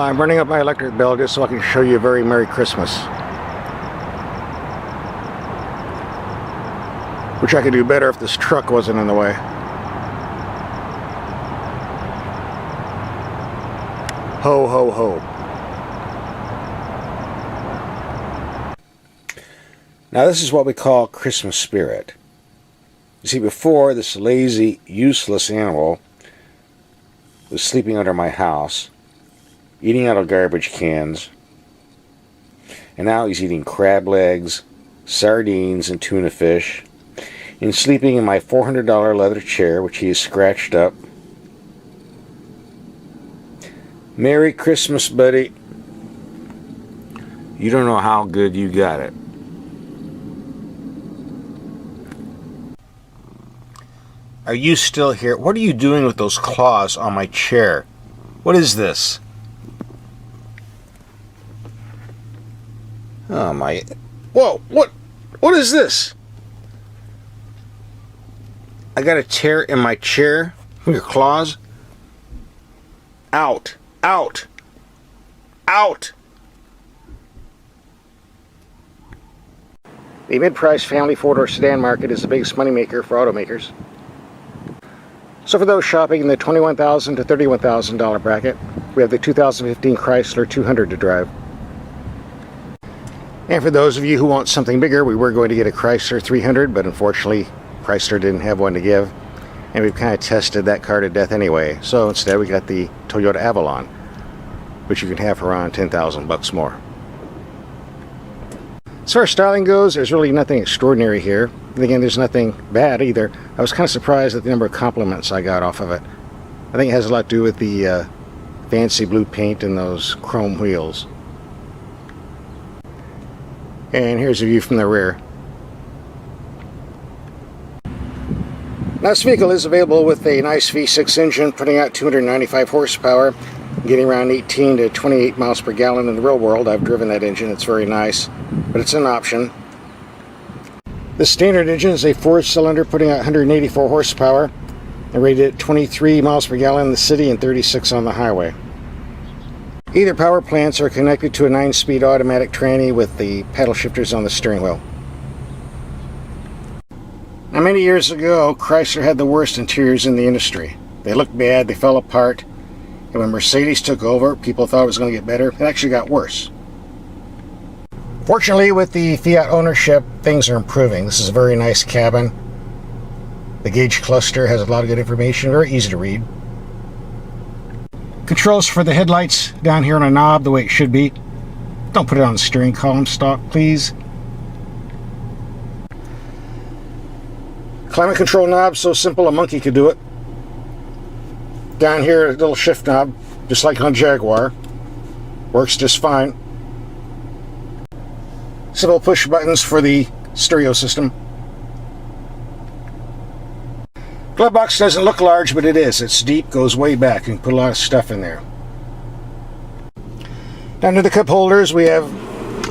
I'm running up my electric bill just so I can show you a very Merry Christmas. Which I could do better if this truck wasn't in the way. Ho, ho, ho. Now this is what we call Christmas spirit. You see, before, this lazy, useless animal was sleeping under my house, eating out of garbage cans, and now he's eating crab legs, sardines, and tuna fish, and sleeping in my $400 leather chair, which he has scratched up. Merry Christmas, buddy. You don't know how good you got it. Are you still here? What are you doing with those claws on my chair? What is this? Oh my... Whoa! What is this? I got a tear in my chair from your claws? Out! Out! Out! The mid-price family four-door sedan market is the biggest moneymaker for automakers. So for those shopping in the $21,000 to $31,000 bracket, we have the 2015 Chrysler 200 to drive. And for those of you who want something bigger, we were going to get a Chrysler 300, but unfortunately Chrysler didn't have one to give. And we've kind of tested that car to death anyway. So instead we got the Toyota Avalon, which you can have for around 10,000 bucks more. As far as styling goes, there's really nothing extraordinary here. And again, there's nothing bad either. I was kind of surprised at the number of compliments I got off of it. I think it has a lot to do with the fancy blue paint and those chrome wheels. And here's a view from the rear. Now, this vehicle is available with a nice V6 engine, putting out 295 horsepower, getting around 18 to 28 miles per gallon in the real world. I've driven that engine, it's very nice, but it's an option. The standard engine is a 4-cylinder, putting out 184 horsepower, and rated at 23 miles per gallon in the city and 36 on the highway. Either power plants are connected to a 9-speed automatic tranny with the paddle shifters on the steering wheel. Now, many years ago, Chrysler had the worst interiors in the industry. They looked bad, they fell apart, and when Mercedes took over, people thought it was going to get better. It actually got worse. Fortunately, with the Fiat ownership, things are improving. This is a very nice cabin. The gauge cluster has a lot of good information, very easy to read. Controls for the headlights down here on a knob the way it should be. Don't put it on the steering column stock, please. Climate control knob, so simple a monkey could do it. Down here, a little shift knob, just like on Jaguar. Works just fine. Simple push buttons for the stereo system. Glove box doesn't look large, but it is. It's deep, goes way back. You can put a lot of stuff in there. Down to the cup holders, we have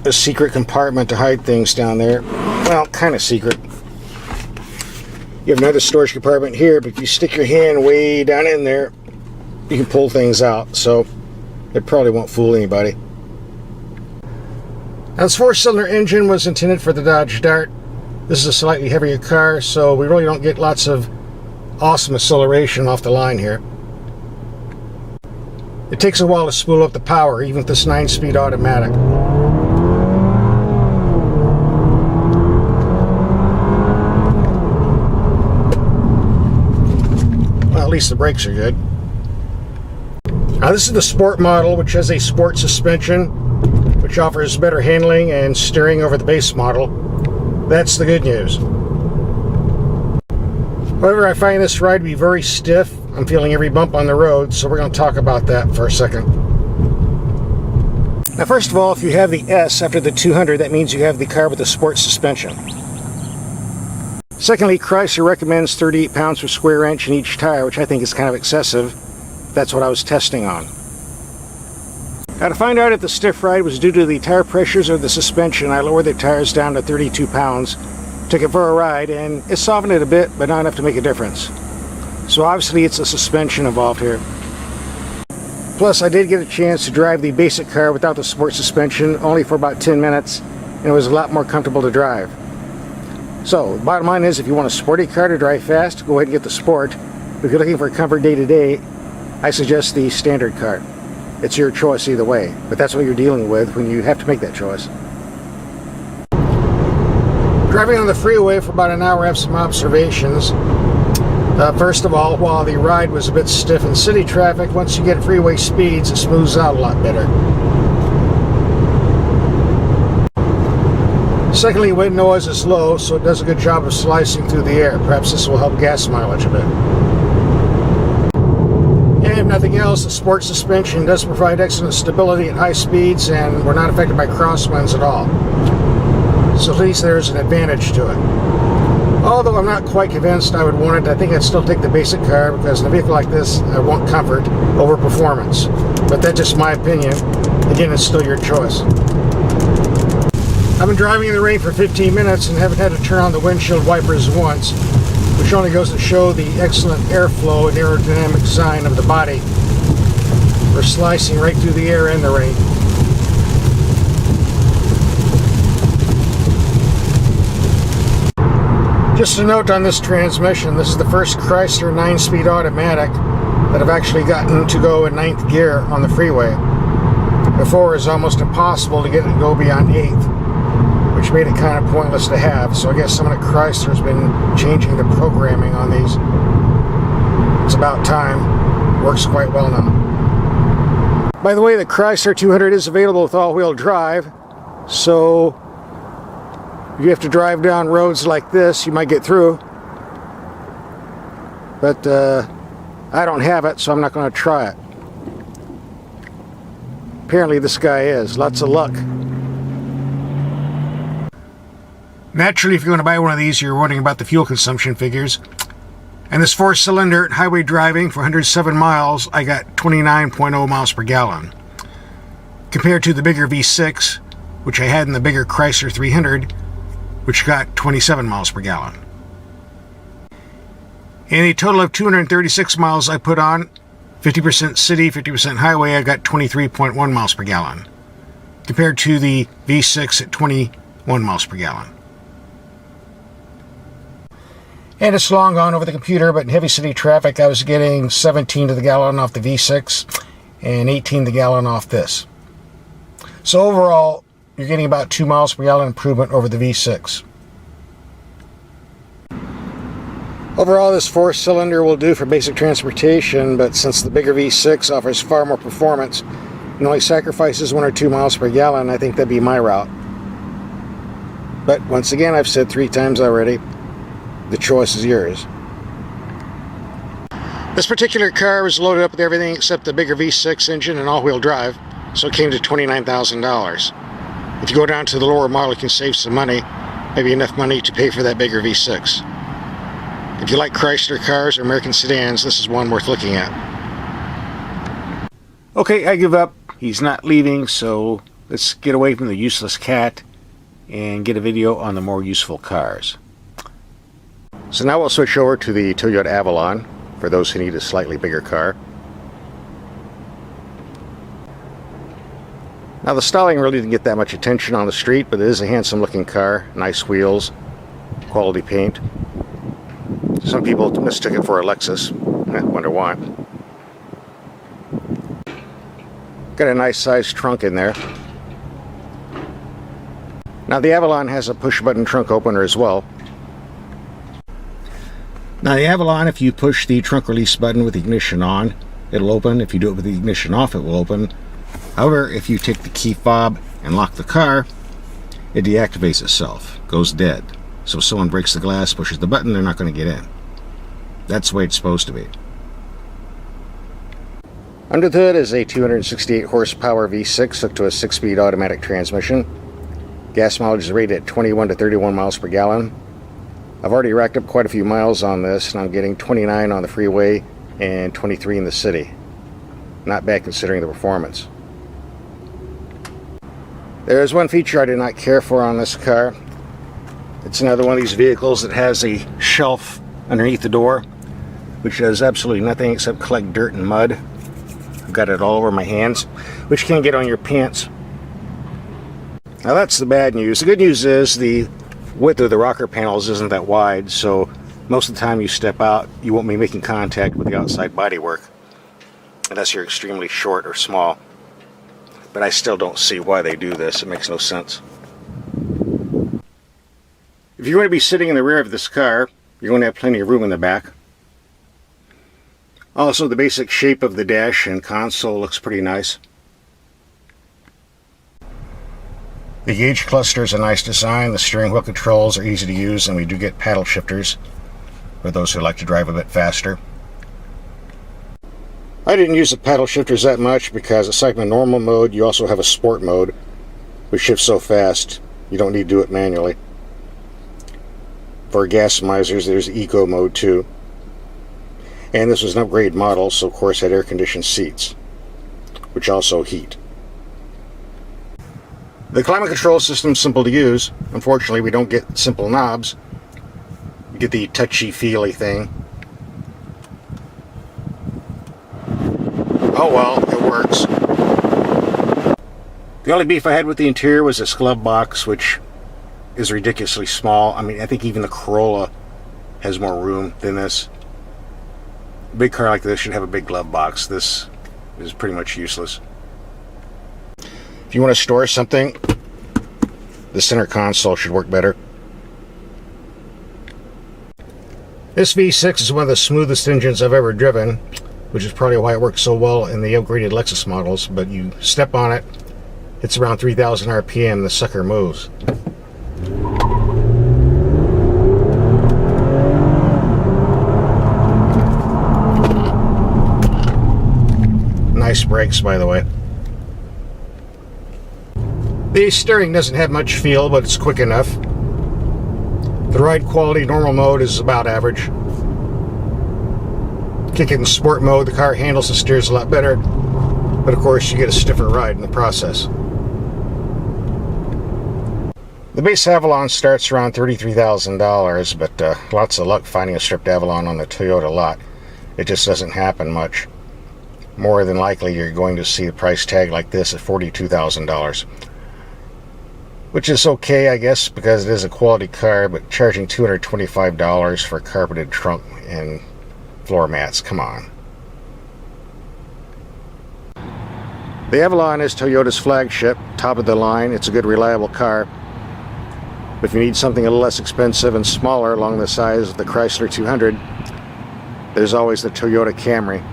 a secret compartment to hide things down there. Well, kind of secret. You have another storage compartment here, but if you stick your hand way down in there, you can pull things out, so it probably won't fool anybody. Now, this 4-cylinder engine was intended for the Dodge Dart. This is a slightly heavier car, so we really don't get lots of awesome acceleration off the line here. It takes a while to spool up the power, even with this 9-speed automatic. Well, at least the brakes are good. Now, this is the Sport model, which has a sport suspension, which offers better handling and steering over the base model. That's the good news. However, I find this ride to be very stiff. I'm feeling every bump on the road, so we're going to talk about that for a second. Now, first of all, if you have the S after the 200, that means you have the car with the sport suspension. Secondly, Chrysler recommends 38 pounds per square inch in each tire, which I think is kind of excessive. That's what I was testing on. Now, to find out if the stiff ride was due to the tire pressures or the suspension, I lowered the tires down to 32 pounds, took it for a ride, and it softened it a bit, but not enough to make a difference. So obviously it's a suspension involved here. Plus, I did get a chance to drive the basic car without the sport suspension, only for about 10 minutes, and it was a lot more comfortable to drive. So, the bottom line is, if you want a sporty car to drive fast, go ahead and get the Sport. If you're looking for comfort day to day, I suggest the standard car. It's your choice either way, but that's what you're dealing with when you have to make that choice. Driving on the freeway for about an hour, I have some observations. First of all, while the ride was a bit stiff in city traffic, once you get freeway speeds, it smooths out a lot better. Secondly, wind noise is low, so it does a good job of slicing through the air. Perhaps this will help gas mileage a bit. And if nothing else, the Sport suspension does provide excellent stability at high speeds, and we're not affected by crosswinds at all. So at least there's an advantage to it. Although I'm not quite convinced I would want it, I think I'd still take the basic car, because in a vehicle like this, I want comfort over performance. But that's just my opinion. Again, it's still your choice. I've been driving in the rain for 15 minutes and haven't had to turn on the windshield wipers once, which only goes to show the excellent airflow and aerodynamic design of the body for slicing right through the air and the rain. Just a note on this transmission, this is the first Chrysler 9-speed automatic that I've actually gotten to go in 9th gear on the freeway. Before it was almost impossible to get it to go beyond 8th, which made it kind of pointless to have. So I guess someone at Chrysler has been changing the programming on these. It's about time. Works quite well now. By the way, the Chrysler 200 is available with all-wheel drive, so if you have to drive down roads like this, you might get through. But I don't have it, so I'm not going to try it. Apparently this guy is. Lots of luck. Naturally, if you're going to buy one of these, you're wondering about the fuel consumption figures. And this 4-cylinder highway driving for 107 miles, I got 29.0 miles per gallon. Compared to the bigger V6, which I had in the bigger Chrysler 300, which got 27 miles per gallon. In a total of 236 miles I put on, 50% city, 50% highway, I got 23.1 miles per gallon, compared to the V6 at 21 miles per gallon. And it's long gone over the computer, but in heavy city traffic I was getting 17 to the gallon off the V6 and 18 to the gallon off this. So overall, you're getting about 2 miles per gallon improvement over the V6. Overall, this 4-cylinder will do for basic transportation, but since the bigger V6 offers far more performance and only sacrifices 1 or 2 miles per gallon, I think that'd be my route. But once again, I've said 3 times already, the choice is yours. This particular car was loaded up with everything except the bigger V6 engine and all-wheel drive, so it came to $29,000. If you go down to the lower model, you can save some money, maybe enough money to pay for that bigger V6. If you like Chrysler cars or American sedans, this is one worth looking at. Okay, I give up. He's not leaving, so let's get away from the useless cat and get a video on the more useful cars. So now we'll switch over to the Toyota Avalon for those who need a slightly bigger car. Now the styling really didn't get that much attention on the street, but it is a handsome looking car, nice wheels, quality paint. Some people mistook it for a Lexus. I wonder why. Got a nice sized trunk in there. Now the Avalon has a push button trunk opener as well. Now the Avalon, if you push the trunk release button with the ignition on, it'll open. If you do it with the ignition off, it will open. However, if you take the key fob and lock the car, it deactivates itself, goes dead. So if someone breaks the glass, pushes the button, they're not going to get in. That's the way it's supposed to be. Under the hood is a 268 horsepower V6 hooked to a 6-speed automatic transmission. Gas mileage is rated at 21 to 31 miles per gallon. I've already racked up quite a few miles on this, and I'm getting 29 on the freeway and 23 in the city. Not bad considering the performance. There is one feature I did not care for on this car. It's another one of these vehicles that has a shelf underneath the door, which does absolutely nothing except collect dirt and mud. I've got it all over my hands, which can get on your pants. Now that's the bad news. The good news is the width of the rocker panels isn't that wide, so most of the time you step out, you won't be making contact with the outside bodywork, unless you're extremely short or small. But I still don't see why they do this. It makes no sense. If you're going to be sitting in the rear of this car, you're going to have plenty of room in the back. Also, the basic shape of the dash and console looks pretty nice. The gauge cluster is a nice design. The steering wheel controls are easy to use, and we do get paddle shifters for those who like to drive a bit faster. I didn't use the paddle shifters that much because aside from normal mode, you also have a sport mode, which shifts so fast you don't need to do it manually. For gas misers, there's eco mode too. And this was an upgrade model, so of course had air-conditioned seats, which also heat. The climate control system is simple to use. Unfortunately, we don't get simple knobs. We get the touchy-feely thing. Oh well, it works. The only beef I had with the interior was this glove box, which is ridiculously small. I mean, I think even the Corolla has more room than this. A big car like this should have a big glove box. This is pretty much useless. If you want to store something, the center console should work better. This V6 is one of the smoothest engines I've ever driven, which is probably why it works so well in the upgraded Lexus models, but you step on it, it's around 3,000 RPM, the sucker moves. Nice brakes, by the way. The steering doesn't have much feel, but it's quick enough. The ride quality normal mode is about average. Kick it in sport mode, the car handles and steers a lot better, but of course you get a stiffer ride in the process. The base Avalon starts around $33,000, but lots of luck finding a stripped Avalon on the Toyota lot. It just doesn't happen much. More than likely you're going to see a price tag like this at $42,000. Which is okay, I guess, because it is a quality car, but charging $225 for a carpeted trunk and floor mats, come on. The Avalon is Toyota's flagship, top of the line. It's a good, reliable car. But if you need something a little less expensive and smaller along the size of the Chrysler 200, there's always the Toyota Camry.